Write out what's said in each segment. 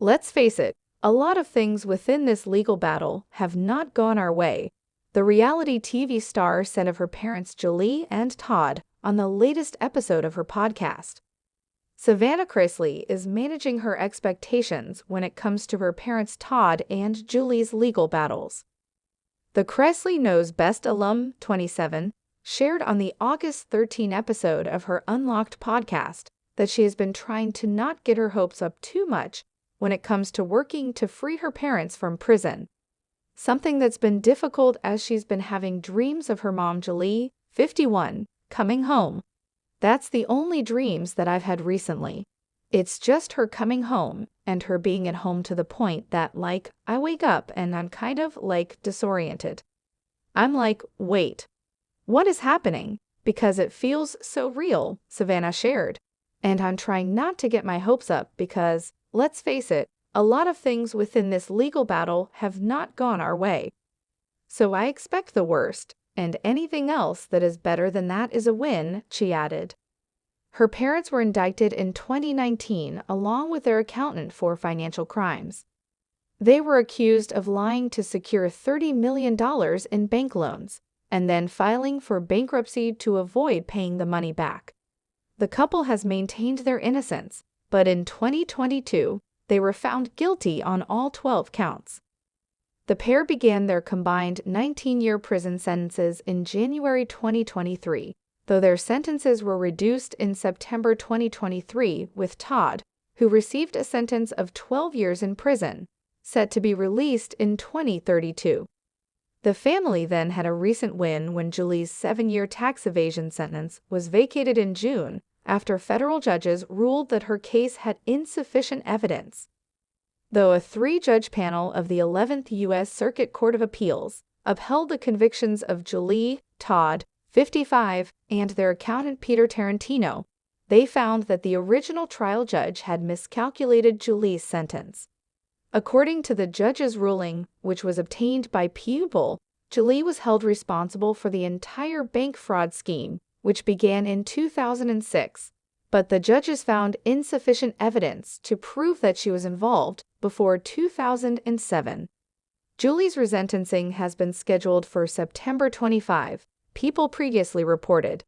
Let's face it, a lot of things within this legal battle have not gone our way. The reality TV star said of her parents Julie and Todd on the latest episode of her podcast. Savannah Chrisley is managing her expectations when it comes to her parents Todd and Julie's legal battles. The Chrisley Knows Best alum, 27, shared on the August 13 episode of her Unlocked podcast that she has been trying to not get her hopes up too much when it comes to working to free her parents from prison. Something that's been difficult as she's been having dreams of her mom Julie, 51, coming home. That's the only dreams that I've had recently. It's just her coming home and her being at home to the point that, I wake up and I'm kind of, disoriented. I'm like, wait, what is happening? Because it feels so real, Savannah shared. And I'm trying not to get my hopes up because, let's face it, a lot of things within this legal battle have not gone our way. So I expect the worst, and anything else that is better than that is a win, she added. Her parents were indicted in 2019 along with their accountant for financial crimes. They were accused of lying to secure $30 million in bank loans and then filing for bankruptcy to avoid paying the money back. The couple has maintained their innocence, but in 2022, they were found guilty on all 12 counts. The pair began their combined 19-year prison sentences in January 2023, though their sentences were reduced in September 2023 with Todd, who received a sentence of 12 years in prison, set to be released in 2032. The family then had a recent win when Julie's 7-year tax evasion sentence was vacated in June after federal judges ruled that her case had insufficient evidence. Though a 3-judge panel of the 11th U.S. Circuit Court of Appeals upheld the convictions of Julie, Todd, 55, and their accountant Peter Tarantino, they found that the original trial judge had miscalculated Julie's sentence. According to the judge's ruling, which was obtained by Pew, Julie was held responsible for the entire bank fraud scheme, which began in 2006, but the judges found insufficient evidence to prove that she was involved before 2007. Julie's resentencing has been scheduled for September 25, People previously reported.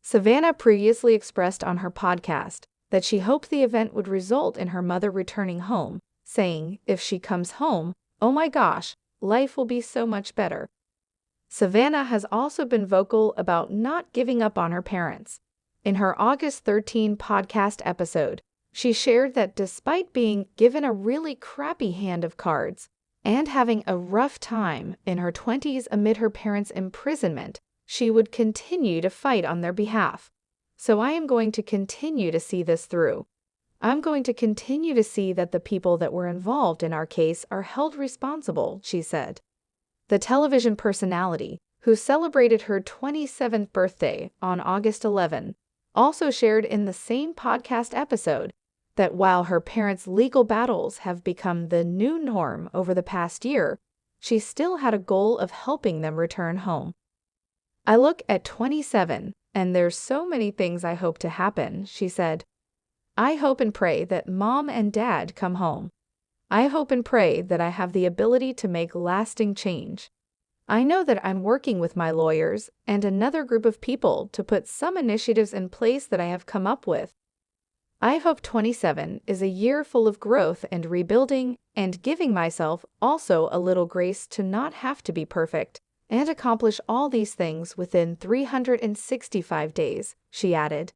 Savannah previously expressed on her podcast that she hoped the event would result in her mother returning home, saying, "If she comes home, oh my gosh, life will be so much better." Savannah has also been vocal about not giving up on her parents. In her August 13 podcast episode, she shared that despite being given a really crappy hand of cards and having a rough time in her 20s amid her parents' imprisonment, she would continue to fight on their behalf. "So I am going to continue to see this through. I'm going to continue to see that the people that were involved in our case are held responsible," she said. The television personality, who celebrated her 27th birthday on August 11, also shared in the same podcast episode that while her parents' legal battles have become the new norm over the past year, she still had a goal of helping them return home. "I look at 27, and there's so many things I hope to happen," she said. "I hope and pray that Mom and Dad come home. I hope and pray that I have the ability to make lasting change. I know that I'm working with my lawyers and another group of people to put some initiatives in place that I have come up with. I hope 27 is a year full of growth and rebuilding and giving myself also a little grace to not have to be perfect and accomplish all these things within 365 days, she added.